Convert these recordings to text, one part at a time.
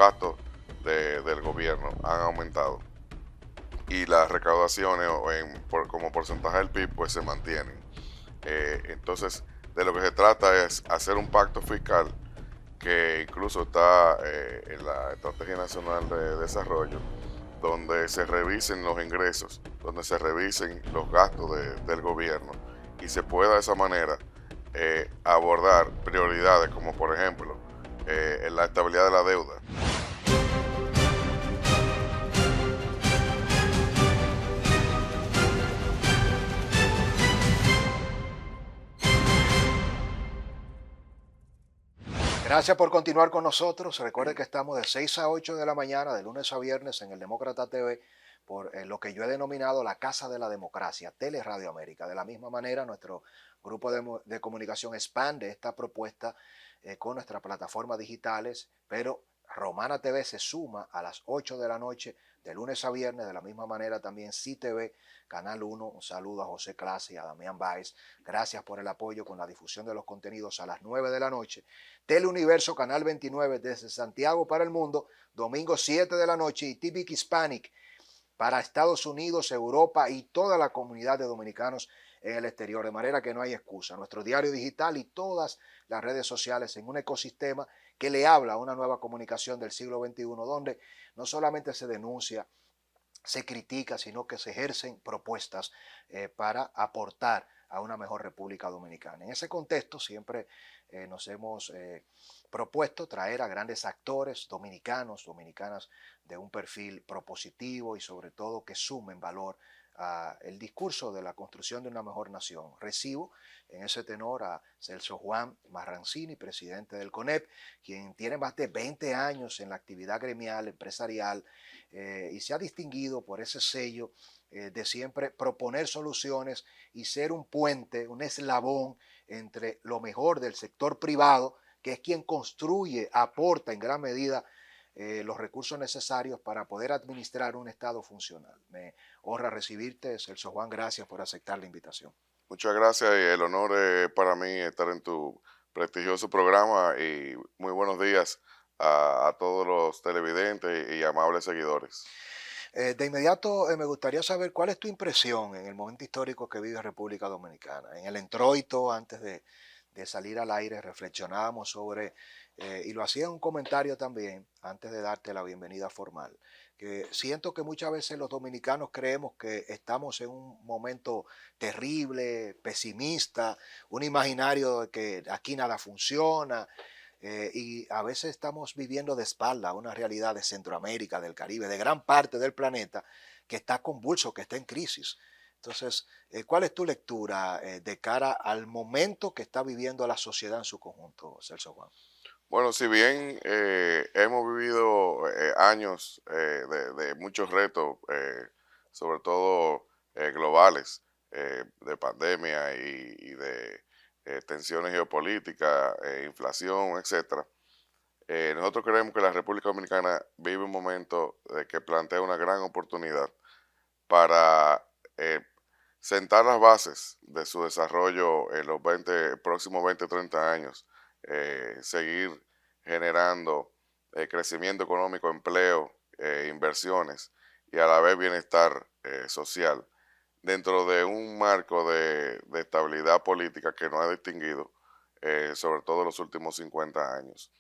gastos del gobierno han aumentado y las recaudaciones como porcentaje del PIB pues se mantienen. Entonces, de lo que se trata es hacer un pacto fiscal que incluso está en la Estrategia Nacional de Desarrollo, donde se revisen los ingresos, donde se revisen los gastos del gobierno y se pueda de esa manera abordar prioridades como por ejemplo en la estabilidad de la deuda. Gracias por continuar con nosotros. Recuerde que estamos de 6 a 8 de la mañana, de lunes a viernes, en el Demócrata TV, por lo que yo he denominado la Casa de la Democracia, Teleradio América. De la misma manera, nuestro grupo de comunicación expande esta propuesta con nuestras plataformas digitales, pero Romana TV se suma a las 8 de la noche, de lunes a viernes. De la misma manera, también CTV, Canal 1. Un saludo a José Clase y a Damián Báez. Gracias por el apoyo con la difusión de los contenidos a las 9 de la noche. Teleuniverso, Canal 29, desde Santiago para el mundo, domingo 7 de la noche, y TVIC Hispanic para Estados Unidos, Europa y toda la comunidad de dominicanos en el exterior, de manera que no hay excusa. Nuestro diario digital y todas las redes sociales en un ecosistema que le habla a una nueva comunicación del siglo XXI, donde no solamente se denuncia, se critica, sino que se ejercen propuestas para aportar a una mejor República Dominicana. En ese contexto siempre nos hemos propuesto traer a grandes actores dominicanos, dominicanas de un perfil propositivo y sobre todo que sumen valor al discurso de la construcción de una mejor nación. Recibo en ese tenor a Celso Juan Marrancini, presidente del CONEP, quien tiene más de 20 años en la actividad gremial, empresarial, y se ha distinguido por ese sello de siempre proponer soluciones y ser un puente, un eslabón entre lo mejor del sector privado, que es quien construye, aporta en gran medida los recursos necesarios para poder administrar un Estado funcional. Me honra recibirte, Celso Juan, gracias por aceptar la invitación. Muchas gracias y el honor es para mí estar en tu prestigioso programa y muy buenos días a todos los televidentes y amables seguidores. De inmediato me gustaría saber cuál es tu impresión en el momento histórico que vive República Dominicana. En el introito, antes de salir al aire, reflexionábamos sobre, y lo hacía en un comentario también, antes de darte la bienvenida formal, que siento que muchas veces los dominicanos creemos que estamos en un momento terrible, pesimista, un imaginario de que aquí nada funciona, y a veces estamos viviendo de espalda a una realidad de Centroamérica, del Caribe, de gran parte del planeta que está convulso, que está en crisis. Entonces, ¿cuál es tu lectura de cara al momento que está viviendo la sociedad en su conjunto, Celso Juan? Bueno, si bien hemos vivido años de muchos retos, sobre todo globales, de pandemia y de tensiones geopolíticas, inflación, etcétera, nosotros creemos que la República Dominicana vive un momento que plantea una gran oportunidad para eh, sentar las bases de su desarrollo en los próximos 20 30 años, seguir generando crecimiento económico, empleo, inversiones y a la vez bienestar social dentro de un marco de estabilidad política que nos ha distinguido, sobre todo en los últimos 50 años.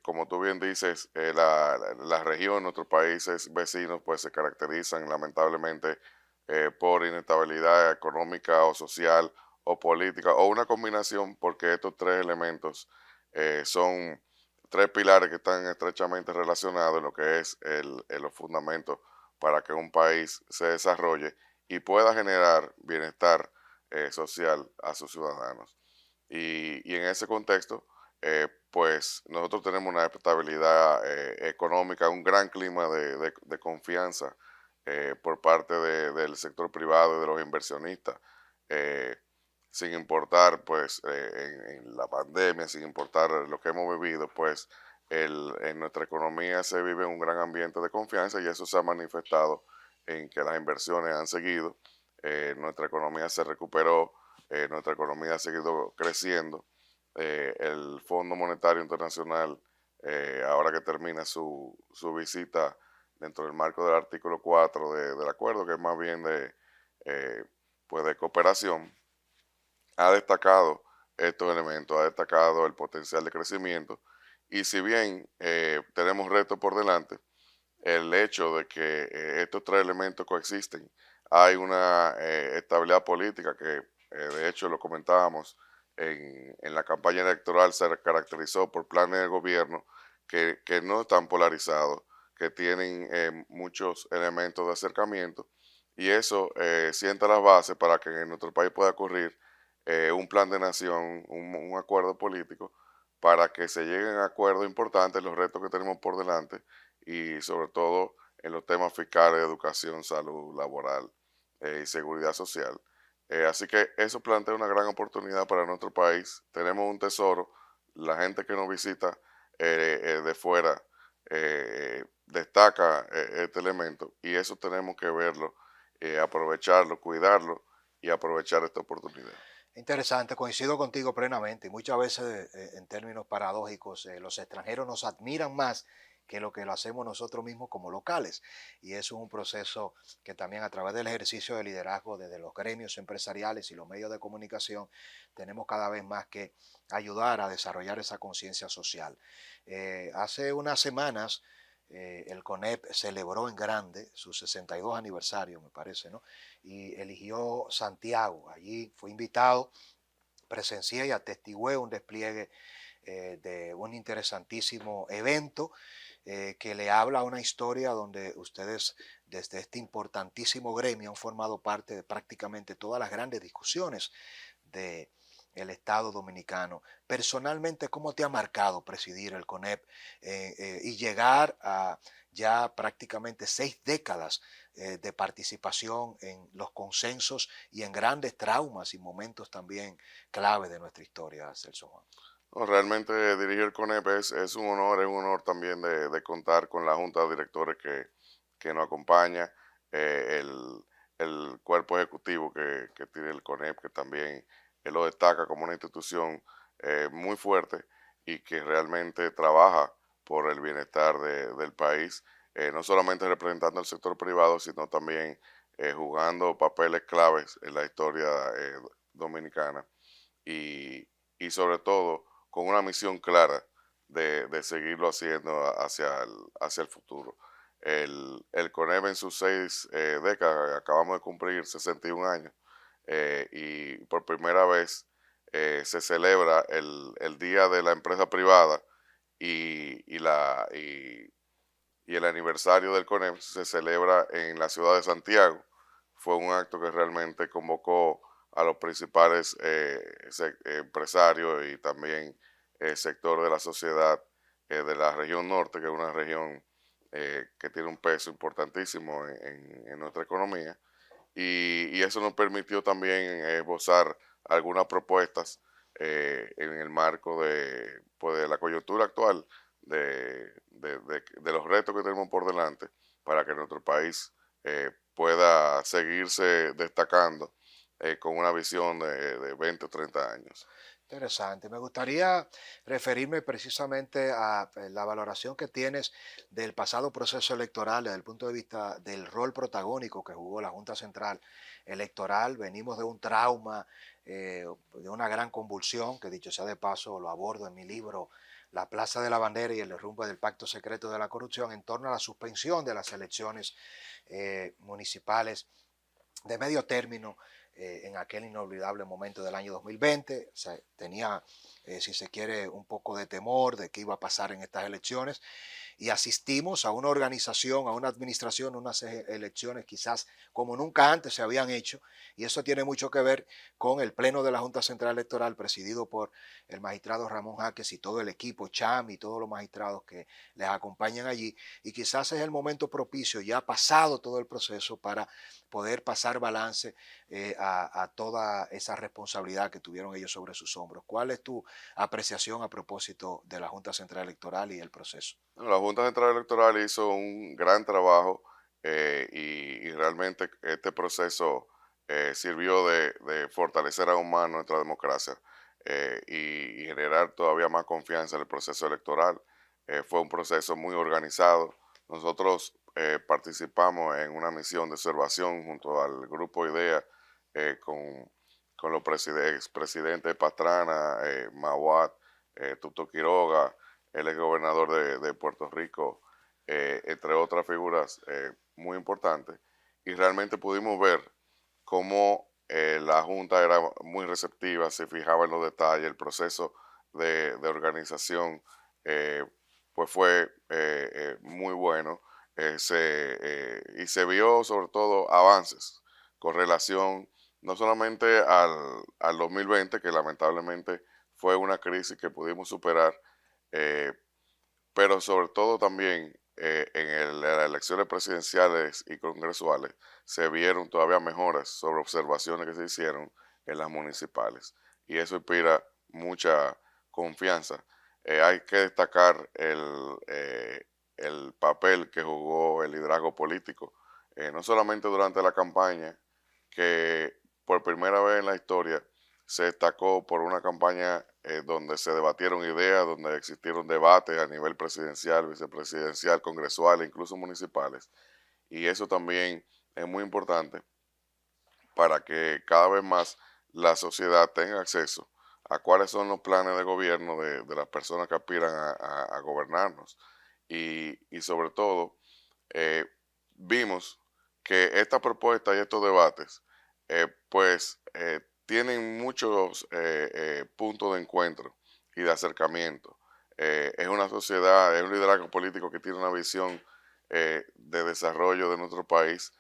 Como tú bien dices, la región, nuestros países vecinos, pues se caracterizan lamentablemente por inestabilidad económica o social o política o una combinación, porque estos tres elementos son tres pilares que están estrechamente relacionados en lo que es los fundamentos para que un país se desarrolle y pueda generar bienestar social a sus ciudadanos. Y en ese contexto, pues nosotros tenemos una estabilidad económica, un gran clima de confianza por parte del sector privado y de los inversionistas, eh, sin importar pues en la pandemia, sin importar lo que hemos vivido, pues en nuestra economía se vive un gran ambiente de confianza y eso se ha manifestado en que las inversiones han seguido, nuestra economía se recuperó, nuestra economía ha seguido creciendo, el Fondo Monetario Internacional ahora que termina su visita dentro del marco del artículo 4 del acuerdo, que es más bien eh, pues de cooperación, ha destacado estos elementos, ha destacado el potencial de crecimiento. Y si bien tenemos retos por delante, el hecho de que estos tres elementos coexisten, hay una estabilidad política que de hecho lo comentábamos en la campaña electoral, se caracterizó por planes de gobierno que no están polarizados, que tienen muchos elementos de acercamiento, y eso sienta las bases para que en nuestro país pueda ocurrir un plan de nación, un acuerdo político, para que se lleguen a acuerdos importantes, los retos que tenemos por delante, y sobre todo en los temas fiscales, educación, salud, laboral y seguridad social. Así que eso plantea una gran oportunidad para nuestro país. Tenemos un tesoro. La gente que nos visita de fuera destaca este elemento, y eso tenemos que verlo, aprovecharlo, cuidarlo y aprovechar esta oportunidad. Interesante, coincido contigo plenamente. Y muchas veces, en términos paradójicos, los extranjeros nos admiran más que lo que lo hacemos nosotros mismos como locales. Y eso es un proceso que también a través del ejercicio de liderazgo desde los gremios empresariales y los medios de comunicación tenemos cada vez más que ayudar a desarrollar esa conciencia social. Hace unas semanas el CONEP celebró en grande su 62 aniversario, me parece, ¿no? Y eligió Santiago. Allí fue invitado, presencié y atestigué un despliegue de un interesantísimo evento que le habla a una historia donde ustedes desde este importantísimo gremio han formado parte de prácticamente todas las grandes discusiones de el Estado dominicano. Personalmente, ¿cómo te ha marcado presidir el CONEP y llegar a ya prácticamente 6 décadas de participación en los consensos y en grandes traumas y momentos también clave de nuestra historia, Celso Juan? No, realmente dirigir el CONEP es un honor también de contar con la junta de directores que nos acompaña, el cuerpo ejecutivo que tiene el CONEP, que también él lo destaca como una institución muy fuerte y que realmente trabaja por el bienestar del país, no solamente representando al sector privado, sino también jugando papeles claves en la historia dominicana, y, y sobre todo con una misión clara de seguirlo haciendo hacia el futuro. El CONEP en sus 6 décadas, acabamos de cumplir 61 años, y por primera vez se celebra el Día de la Empresa Privada, y el aniversario del CONEP se celebra en la ciudad de Santiago. Fue un acto que realmente convocó a los principales empresarios y también el sector de la sociedad de la región norte, que es una región que tiene un peso importantísimo en nuestra economía. Y eso nos permitió también esbozar algunas propuestas en el marco pues, de la coyuntura actual, de los retos que tenemos por delante, para que nuestro país pueda seguirse destacando con una visión de 20 o 30 años. Interesante. Me gustaría referirme precisamente a la valoración que tienes del pasado proceso electoral desde el punto de vista del rol protagónico que jugó la Junta Central Electoral. Venimos de un trauma, de una gran convulsión, que dicho sea de paso, lo abordo en mi libro La Plaza de la Bandera y el derrumbe del Pacto Secreto de la Corrupción, en torno a la suspensión de las elecciones municipales de medio término en aquel inolvidable momento del año 2020. O sea, tenía, si se quiere, un poco de temor de qué iba a pasar en estas elecciones y asistimos a una organización, a una administración, unas elecciones quizás como nunca antes se habían hecho, y eso tiene mucho que ver con el pleno de la Junta Central Electoral presidido por el magistrado Ramón Jaques y todo el equipo, Cham y todos los magistrados que les acompañan allí, y quizás es el momento propicio, ya pasado todo el proceso, para poder pasar balance a toda esa responsabilidad que tuvieron ellos sobre sus hombros. ¿Cuál es tu apreciación a propósito de la Junta Central Electoral y el proceso? Bueno, la Junta Central Electoral hizo un gran trabajo, y realmente este proceso sirvió de fortalecer aún más nuestra democracia, y generar todavía más confianza en el proceso electoral. fue un proceso muy organizado. Nosotros participamos en una misión de observación junto al grupo IDEA con los expresidentes Pastrana, Mawad, Tuto Quiroga, el ex gobernador de Puerto Rico, entre otras figuras muy importantes. Y realmente pudimos ver cómo la Junta era muy receptiva, se fijaba en los detalles, el proceso de organización eh, pues fue muy bueno y se vio sobre todo avances con relación no solamente al 2020, que lamentablemente fue una crisis que pudimos superar, eh, pero sobre todo también en las elecciones presidenciales y congresuales se vieron todavía mejoras sobre observaciones que se hicieron en las municipales. Y eso inspira mucha confianza. Hay que destacar el papel que jugó el liderazgo político, no solamente durante la campaña, que por primera vez en la historia se destacó por una campaña donde se debatieron ideas, donde existieron debates a nivel presidencial, vicepresidencial, congresual e incluso municipales. Y eso también es muy importante para que cada vez más la sociedad tenga acceso a cuáles son los planes de gobierno de las personas que aspiran a gobernarnos. Y sobre todo, eh, vimos que esta propuesta y estos debates, tienen muchos puntos de encuentro y de acercamiento. Es una sociedad, es un liderazgo político que tiene una visión de desarrollo de nuestro país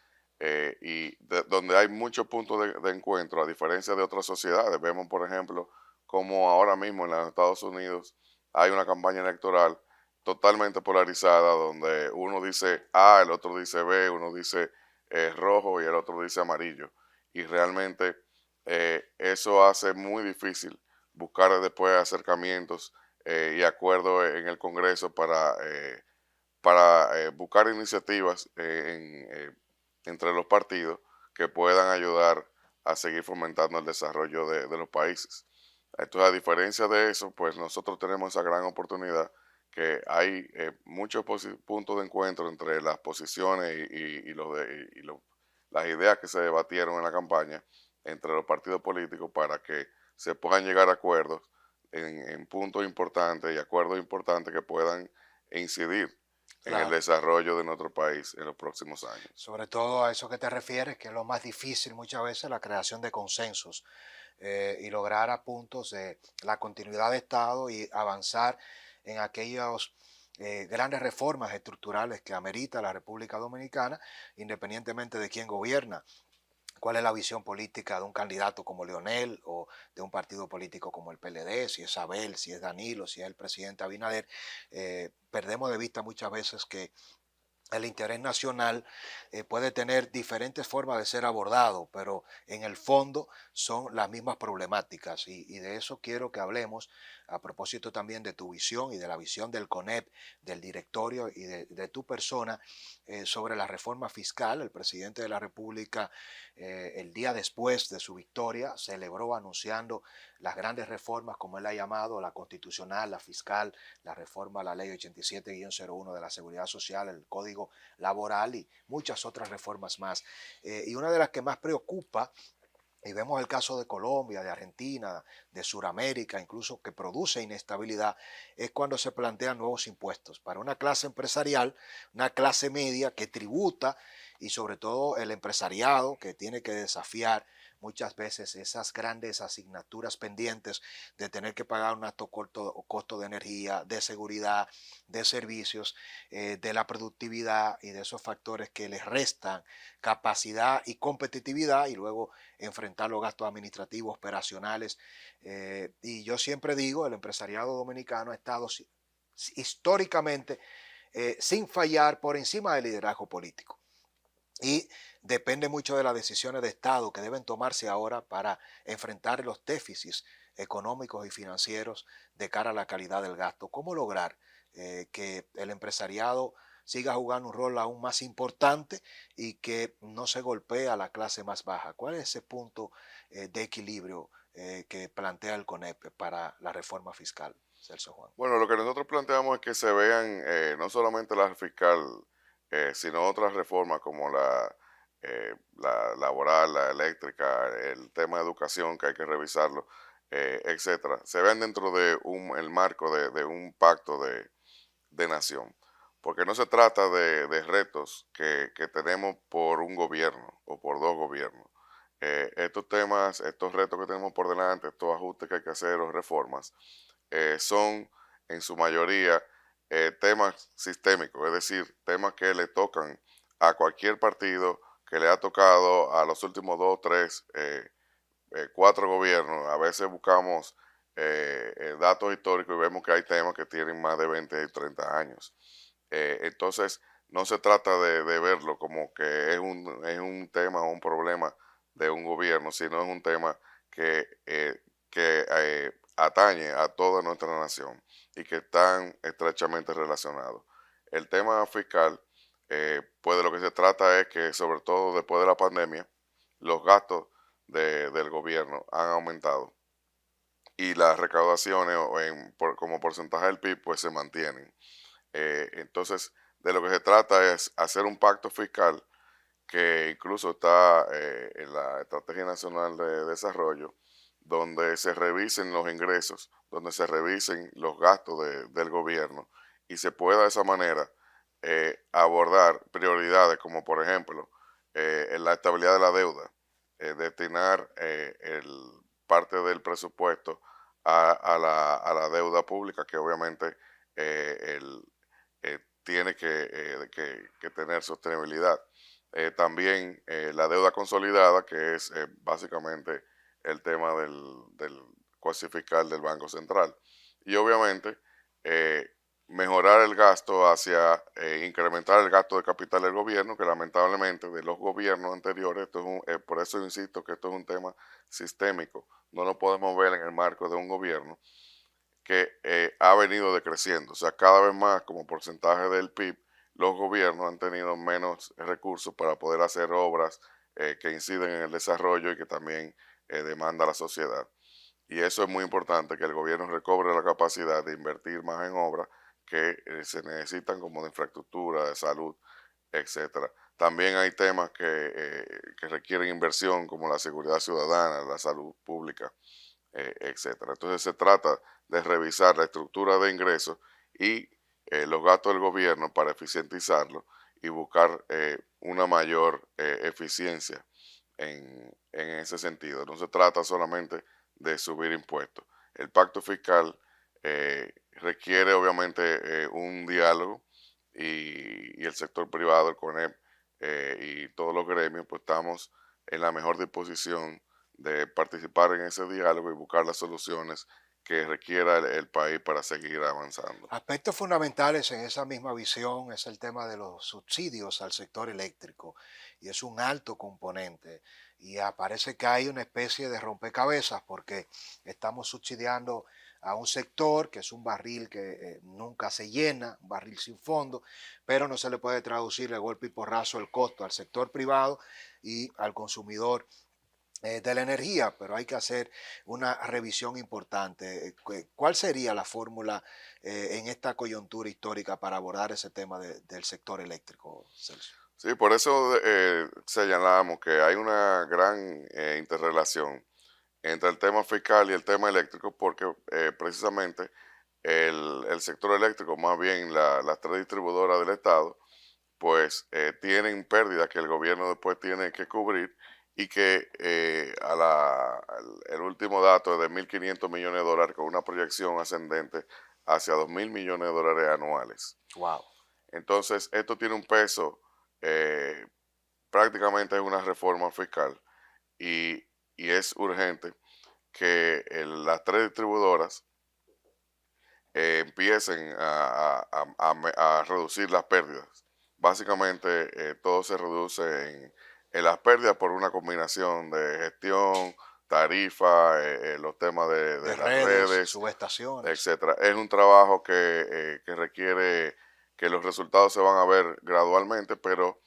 donde hay muchos puntos de encuentro, a diferencia de otras sociedades. Vemos, por ejemplo, como ahora mismo en los Estados Unidos hay una campaña electoral totalmente polarizada, donde uno dice A, el otro dice B, uno dice rojo y el otro dice amarillo. Y realmente eso hace muy difícil buscar después acercamientos y acuerdos en el Congreso para buscar iniciativas entre los partidos que puedan ayudar a seguir fomentando el desarrollo de los países. Entonces, a diferencia de eso, pues nosotros tenemos esa gran oportunidad que hay muchos puntos de encuentro entre las posiciones las ideas que se debatieron en la campaña entre los partidos políticos para que se puedan llegar a acuerdos en puntos importantes y acuerdos importantes que puedan incidir en el Claro. desarrollo de nuestro país en los próximos años. Sobre todo a eso que te refieres, que es lo más difícil muchas veces, la creación de consensos y lograr a puntos de la continuidad de Estado y avanzar en aquellas grandes reformas estructurales que amerita la República Dominicana, independientemente de quién gobierna. ¿Cuál es la visión política de un candidato como Leonel o de un partido político como el PLD? Si es Abel, si es Danilo, si es el presidente Abinader. Perdemos de vista muchas veces que el interés nacional puede tener diferentes formas de ser abordado, pero en el fondo son las mismas problemáticas y de eso quiero que hablemos a propósito también de tu visión y de la visión del CONEP, del directorio y de tu persona sobre la reforma fiscal. El presidente de la República, el día después de su victoria, celebró anunciando las grandes reformas, como él ha llamado, la constitucional, la fiscal, la reforma a la ley 87-01 de la Seguridad Social, el Código Laboral y muchas otras reformas más. Y una de las que más preocupa, y vemos el caso de Colombia, de Argentina, de Sudamérica, incluso que produce inestabilidad, es cuando se plantean nuevos impuestos para una clase empresarial, una clase media que tributa y sobre todo el empresariado que tiene que desafiar muchas veces esas grandes asignaturas pendientes de tener que pagar un alto costo de energía, de seguridad, de servicios, de la productividad y de esos factores que les restan capacidad y competitividad y luego enfrentar los gastos administrativos, operacionales. Y yo siempre digo, el empresariado dominicano ha estado históricamente sin fallar por encima del liderazgo político. Y depende mucho de las decisiones de Estado que deben tomarse ahora para enfrentar los déficits económicos y financieros de cara a la calidad del gasto. ¿Cómo lograr que el empresariado siga jugando un rol aún más importante y que no se golpee a la clase más baja? ¿Cuál es ese punto de equilibrio que plantea el CONEP para la reforma fiscal? Celso Juan. Bueno, lo que nosotros planteamos es que se vean no solamente la fiscal, sino otras reformas como la laboral, la eléctrica, el tema de educación que hay que revisarlo, etcétera, se vean dentro de el marco de un pacto de nación. Porque no se trata de retos que tenemos por un gobierno o por dos gobiernos. Estos temas, estos retos que tenemos por delante, estos ajustes que hay que hacer o reformas, son en su mayoría temas sistémicos, es decir, temas que le tocan a cualquier partido que le ha tocado a los últimos dos, tres, cuatro gobiernos. A veces buscamos datos históricos y vemos que hay temas que tienen más de 20 y 30 años. Entonces, no se trata de verlo como que es un tema o un problema de un gobierno, sino es un tema que atañe a toda nuestra nación y que están estrechamente relacionados. El tema fiscal, pues de lo que se trata es que, sobre todo después de la pandemia, los gastos del gobierno han aumentado y las recaudaciones como porcentaje del PIB pues se mantienen. Entonces, de lo que se trata es hacer un pacto fiscal que incluso está en la Estrategia Nacional de Desarrollo, donde se revisen los ingresos, donde se revisen los gastos del gobierno y se pueda de esa manera abordar prioridades como por ejemplo en la estabilidad de la deuda, destinar parte del presupuesto a la deuda pública que obviamente tiene que tener sostenibilidad. También la deuda consolidada, que es básicamente el tema del cuasi fiscal del Banco Central. Y obviamente eh, mejorar el gasto hacia incrementar el gasto de capital del gobierno, que lamentablemente de los gobiernos anteriores, por eso insisto que esto es un tema sistémico. No lo podemos ver en el marco de un gobierno que ha venido decreciendo. O sea, cada vez más como porcentaje del PIB, los gobiernos han tenido menos recursos para poder hacer obras que inciden en el desarrollo y que también demanda la sociedad. Y eso es muy importante, que el gobierno recobre la capacidad de invertir más en obras que se necesitan como de infraestructura, de salud, etcétera. También hay temas que requieren inversión como la seguridad ciudadana, la salud pública, etcétera. Entonces se trata de revisar la estructura de ingresos y los gastos del gobierno para eficientizarlo y buscar una mayor eficiencia en ese sentido. No se trata solamente de subir impuestos. El pacto fiscal requiere obviamente un diálogo y el sector privado, el CONEP y todos los gremios, pues estamos en la mejor disposición de participar en ese diálogo y buscar las soluciones que requiera el país para seguir avanzando. Aspectos fundamentales en esa misma visión es el tema de los subsidios al sector eléctrico y es un alto componente y parece que hay una especie de rompecabezas porque estamos subsidiando a un sector que es un barril que nunca se llena, un barril sin fondo, pero no se le puede traducir de golpe y porrazo el costo al sector privado y al consumidor de la energía, pero hay que hacer una revisión importante. ¿Cuál sería la fórmula en esta coyuntura histórica para abordar ese tema del sector eléctrico, Celso? Sí, por eso señalamos que hay una gran interrelación entre el tema fiscal y el tema eléctrico, porque precisamente el sector eléctrico, más bien las tres distribuidoras del Estado, pues tienen pérdidas que el gobierno después tiene que cubrir y que el último dato es de 1.500 millones de dólares con una proyección ascendente hacia 2.000 millones de dólares anuales. Wow. Entonces, esto tiene un peso, eh, prácticamente es una reforma fiscal y, y es urgente que las tres distribuidoras empiecen a reducir las pérdidas. Básicamente, todo se reduce en las pérdidas por una combinación de gestión, tarifa, los temas De de las redes, redes, subestaciones. etcétera. Es un trabajo que requiere que los resultados se van a ver gradualmente, pero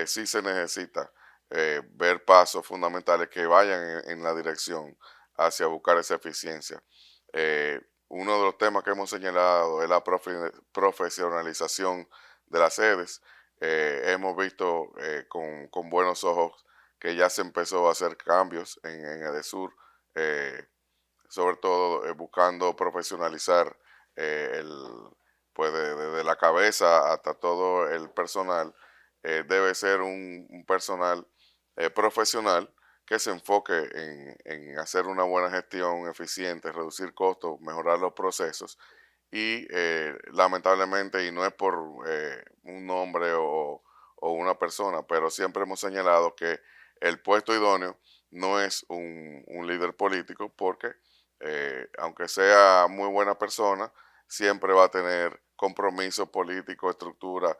sí se necesita ver pasos fundamentales que vayan en la dirección hacia buscar esa eficiencia. uno de los temas que hemos señalado es la profesionalización de las sedes. Hemos visto con buenos ojos que ya se empezó a hacer cambios en EDESUR, eh, sobre todo buscando profesionalizar el, pues desde la cabeza hasta todo el personal. Debe ser un personal profesional que se enfoque en hacer una buena gestión eficiente, reducir costos, mejorar los procesos y lamentablemente, y no es por un nombre o una persona, pero siempre hemos señalado que el puesto idóneo no es un líder político porque aunque sea muy buena persona, siempre va a tener compromiso político, estructura,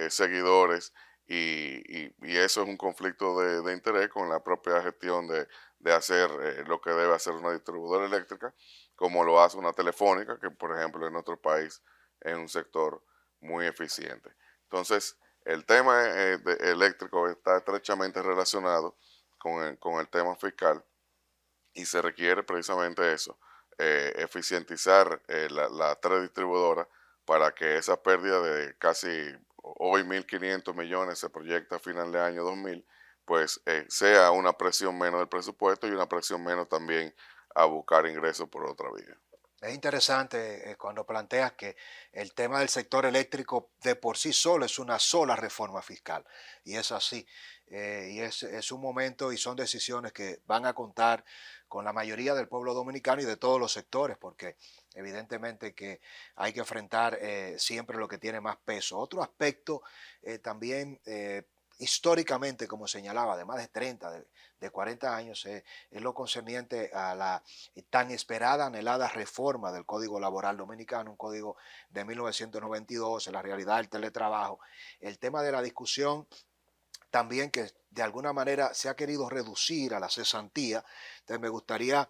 seguidores y eso es un conflicto de interés con la propia gestión de hacer lo que debe hacer una distribuidora eléctrica, como lo hace una telefónica, que por ejemplo en nuestro país es un sector muy eficiente. Entonces, el tema eléctrico está estrechamente relacionado con el tema fiscal y se requiere precisamente eso, eficientizar la tres distribuidora para que esa pérdida de casi hoy 1.500 millones se proyecta a final de año 2000, pues sea una presión menos del presupuesto y una presión menos también a buscar ingresos por otra vía. Es interesante cuando planteas que el tema del sector eléctrico de por sí solo es una sola reforma fiscal. Y es así. Es un momento y son decisiones que van a contar con la mayoría del pueblo dominicano y de todos los sectores, porque evidentemente que hay que enfrentar siempre lo que tiene más peso. Otro aspecto también históricamente, como señalaba, de más de 30, de 40 años, es lo concerniente a la tan esperada, anhelada reforma del Código Laboral Dominicano, un código de 1992, en la realidad del teletrabajo. El tema de la discusión también que de alguna manera se ha querido reducir a la cesantía. Entonces me gustaría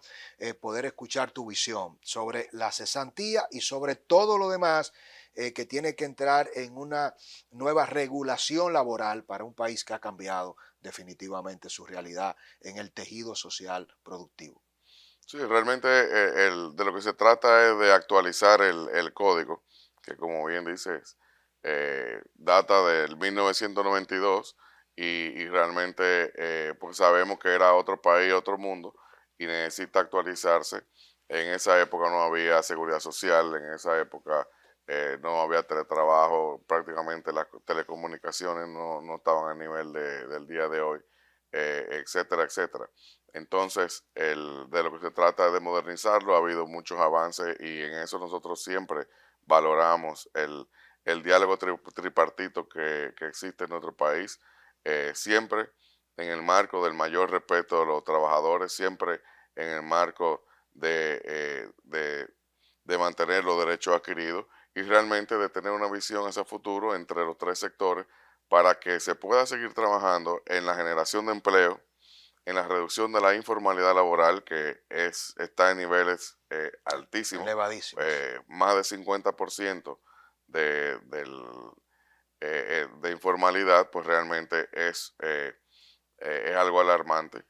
poder escuchar tu visión sobre la cesantía y sobre todo lo demás que tiene que entrar en una nueva regulación laboral para un país que ha cambiado definitivamente su realidad en el tejido social productivo. Sí, realmente de lo que se trata es de actualizar el código, que como bien dices, data del 1992 y realmente pues sabemos que era otro país, otro mundo y necesita actualizarse. En esa época no había seguridad social, en esa época no había teletrabajo, prácticamente las telecomunicaciones no estaban a nivel del día de hoy, etcétera, etcétera. Entonces, de lo que se trata es de modernizarlo, ha habido muchos avances y en eso nosotros siempre valoramos el diálogo tripartito que existe en nuestro país, siempre en el marco del mayor respeto de los trabajadores, siempre en el marco de mantener los derechos adquiridos y realmente de tener una visión hacia futuro entre los tres sectores para que se pueda seguir trabajando en la generación de empleo, en la reducción de la informalidad laboral, que está en niveles altísimos, Elevadísimos. más de 50% de informalidad, pues realmente es algo alarmante.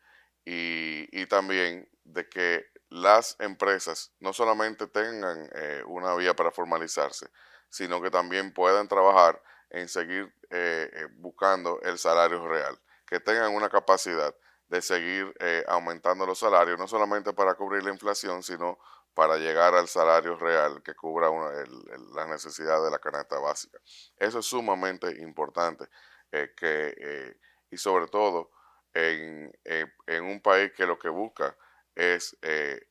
Y también de que las empresas no solamente tengan una vía para formalizarse, sino que también puedan trabajar en seguir buscando el salario real, que tengan una capacidad de seguir aumentando los salarios, no solamente para cubrir la inflación, sino para llegar al salario real que cubra la necesidad de la canasta básica. Eso es sumamente importante y sobre todo en un país que lo que busca es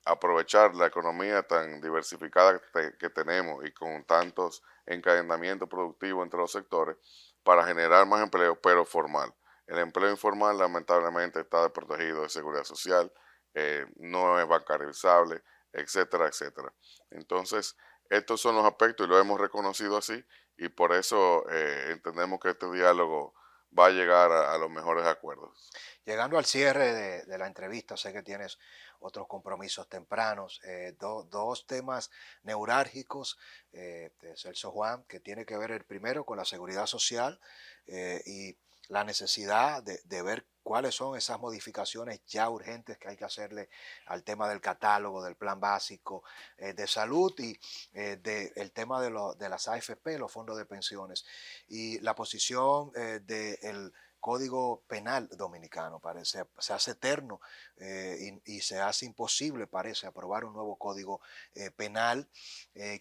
aprovechar la economía tan diversificada que tenemos y con tantos encadenamientos productivos entre los sectores para generar más empleo, pero formal. El empleo informal lamentablemente está desprotegido de seguridad social, no es bancarizable, etcétera, etcétera. Entonces, estos son los aspectos y lo hemos reconocido así y por eso entendemos que este diálogo va a llegar a los mejores acuerdos. Llegando al cierre de la entrevista, sé que tienes otros compromisos tempranos, dos temas neurálgicos de Celso Juan, que tiene que ver el primero con la seguridad social y la necesidad de ver cuáles son esas modificaciones ya urgentes que hay que hacerle al tema del catálogo, del plan básico de salud y del tema de las AFP, los fondos de pensiones, y la posición del Código Penal Dominicano. Parece, se hace eterno y se hace imposible, parece, aprobar un nuevo Código Penal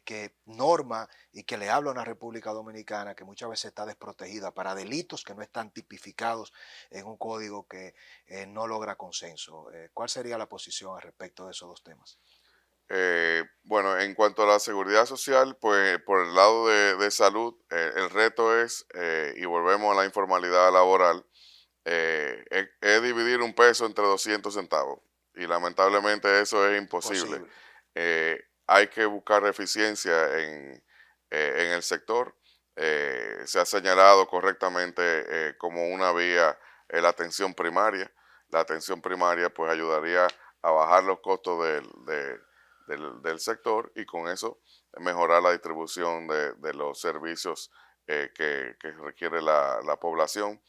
que norma y que le habla a una República Dominicana que muchas veces está desprotegida para delitos que no están tipificados en un código que no logra consenso. ¿Cuál sería la posición al respecto de esos dos temas? Bueno, en cuanto a la seguridad social, pues por el lado de salud, el reto es, y volvemos a la informalidad laboral, es dividir un peso entre 200 centavos. Y lamentablemente eso es imposible. Posible. Hay que buscar eficiencia en el sector. Se ha señalado correctamente como una vía la atención primaria. La atención primaria pues ayudaría a bajar los costos del sector y con eso mejorar la distribución de los servicios que requiere la población.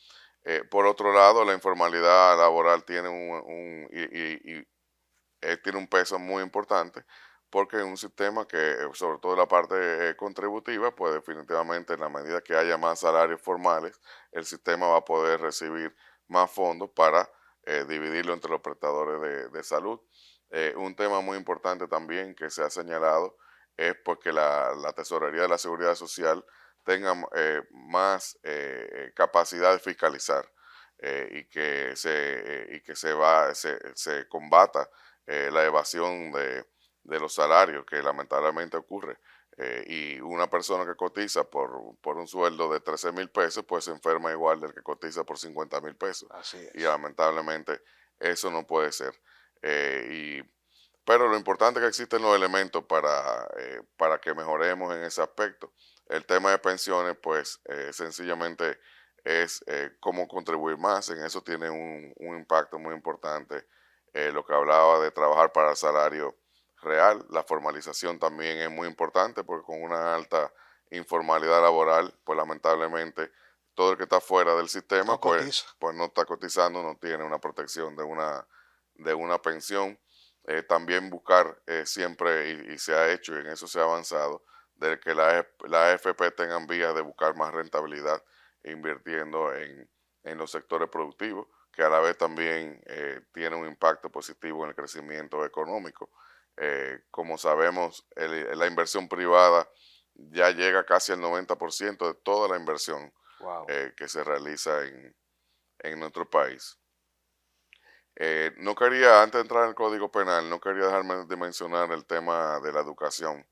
Por otro lado, la informalidad laboral tiene tiene un peso muy importante porque es un sistema que, sobre todo en la parte contributiva, pues definitivamente en la medida que haya más salarios formales, el sistema va a poder recibir más fondos para dividirlo entre los prestadores de salud. Un tema muy importante también que se ha señalado es pues que la Tesorería de la Seguridad Social tenga más capacidad de fiscalizar y que se combata la evasión de los salarios que lamentablemente ocurre. Y una persona que cotiza por un sueldo de 13,000 pesos, pues se enferma igual del que cotiza por 50,000 pesos. Así Y es. lamentablemente eso no puede ser. Pero lo importante es que existen los elementos para que mejoremos en ese aspecto. El tema de pensiones, pues sencillamente es cómo contribuir más. En eso tiene un impacto muy importante. Lo que hablaba de trabajar para el salario real, la formalización también es muy importante porque con una alta informalidad laboral, pues lamentablemente todo el que está fuera del sistema, No cotiza. pues no está cotizando, no tiene una protección de una pensión. También buscar siempre, y se ha hecho y en eso se ha avanzado, de que la AFP tengan vías de buscar más rentabilidad invirtiendo en los sectores productivos, que a la vez también tiene un impacto positivo en el crecimiento económico. Como sabemos, la inversión privada ya llega casi al 90% de toda la inversión Wow. que se realiza en nuestro país. No quería, antes de entrar en el Código Penal, no quería dejarme de mencionar el tema de la educación,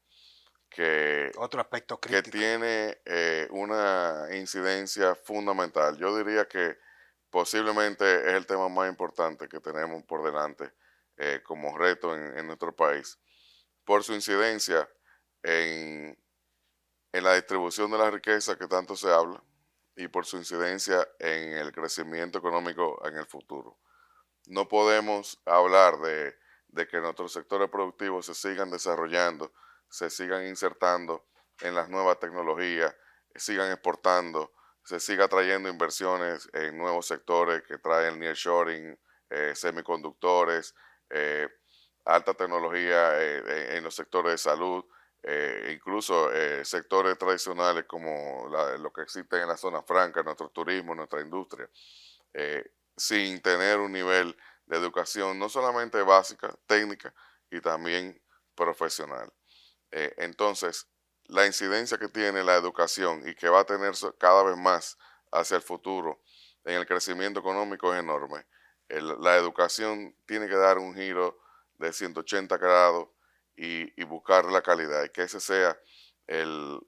que, Otro aspecto que crítico. tiene una incidencia fundamental. Yo diría que posiblemente es el tema más importante que tenemos por delante como reto en nuestro país, por su incidencia en, en la distribución de la riqueza que tanto se habla y por su incidencia en el crecimiento económico en el futuro. No podemos hablar de que nuestros sectores productivos se sigan desarrollando, se sigan insertando en las nuevas tecnologías, sigan exportando, se siga trayendo inversiones en nuevos sectores que traen nearshoring, semiconductores, eh, alta tecnología en los sectores de salud, incluso sectores tradicionales como lo que existe en la zona franca, nuestro turismo, nuestra industria. Sin tener un nivel de educación no solamente básica, técnica y también profesional. Entonces, la incidencia que tiene la educación y que va a tener cada vez más hacia el futuro en el crecimiento económico es enorme. La educación tiene que dar un giro de 180 grados y buscar la calidad y que ese sea el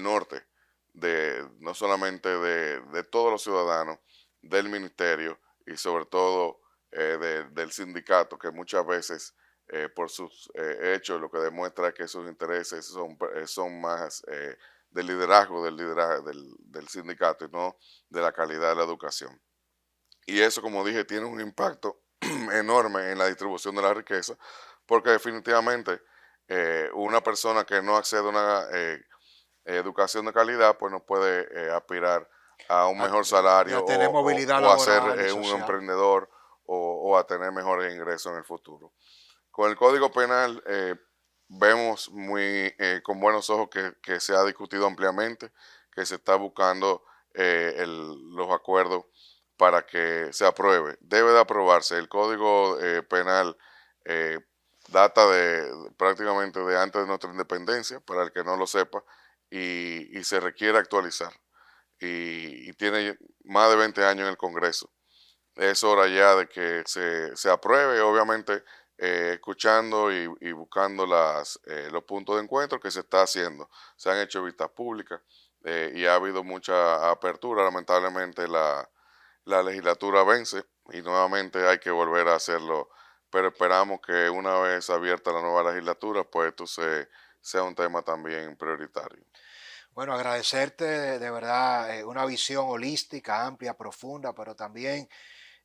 norte de no solamente de todos los ciudadanos, del ministerio y sobre todo del sindicato, que muchas veces por sus hechos lo que demuestra es que sus intereses son más del sindicato y no de la calidad de la educación. Y eso, como dije, tiene un impacto enorme en la distribución de la riqueza, porque definitivamente una persona que no accede a una educación de calidad, pues no puede aspirar a un a, mejor y salario a tener movilidad o a ser laboral y un social. emprendedor o a tener mejores ingresos en el futuro. Con el Código Penal vemos con buenos ojos que se ha discutido ampliamente, que se está buscando los acuerdos para que se apruebe. Debe de aprobarse. El Código Penal eh, data prácticamente de antes de nuestra independencia, para el que no lo sepa, y se requiere actualizar. Y tiene más de 20 años en el Congreso. Es hora ya de que se apruebe, obviamente escuchando y buscando los puntos de encuentro que se está haciendo. Se han hecho vistas públicas y ha habido mucha apertura. Lamentablemente la legislatura vence y nuevamente hay que volver a hacerlo, pero esperamos que una vez abierta la nueva legislatura, pues esto sea un tema también prioritario. Bueno, agradecerte de verdad una visión holística, amplia, profunda, pero también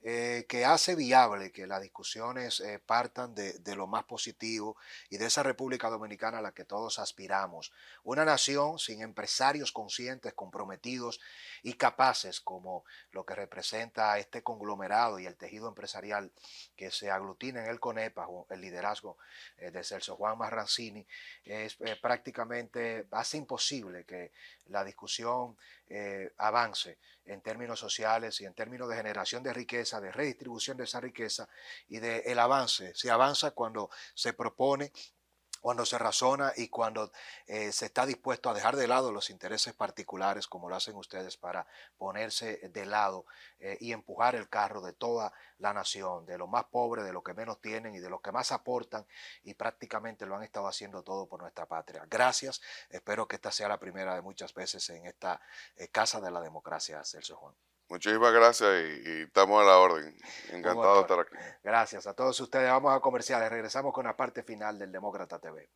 que hace viable que las discusiones partan de lo más positivo y de esa República Dominicana a la que todos aspiramos. Una nación sin empresarios conscientes, comprometidos y capaces, como lo que representa este conglomerado y el tejido empresarial que se aglutina en el CONEP bajo el liderazgo de Celso Juan Marrancini, es prácticamente hace imposible que la discusión avance en términos sociales y en términos de generación de riqueza, de redistribución de esa riqueza y del avance. Se avanza cuando se propone, cuando se razona y cuando se está dispuesto a dejar de lado los intereses particulares, como lo hacen ustedes, para ponerse de lado y empujar el carro de toda la nación, de los más pobres, de los que menos tienen y de los que más aportan, y prácticamente lo han estado haciendo todo por nuestra patria. Gracias, espero que esta sea la primera de muchas veces en esta Casa de la Democracia, Celso Juan. Muchísimas gracias y estamos a la orden. Un Encantado de honor. estar aquí. Gracias a todos ustedes. Vamos a comerciales. Regresamos con la parte final del Demócrata TV.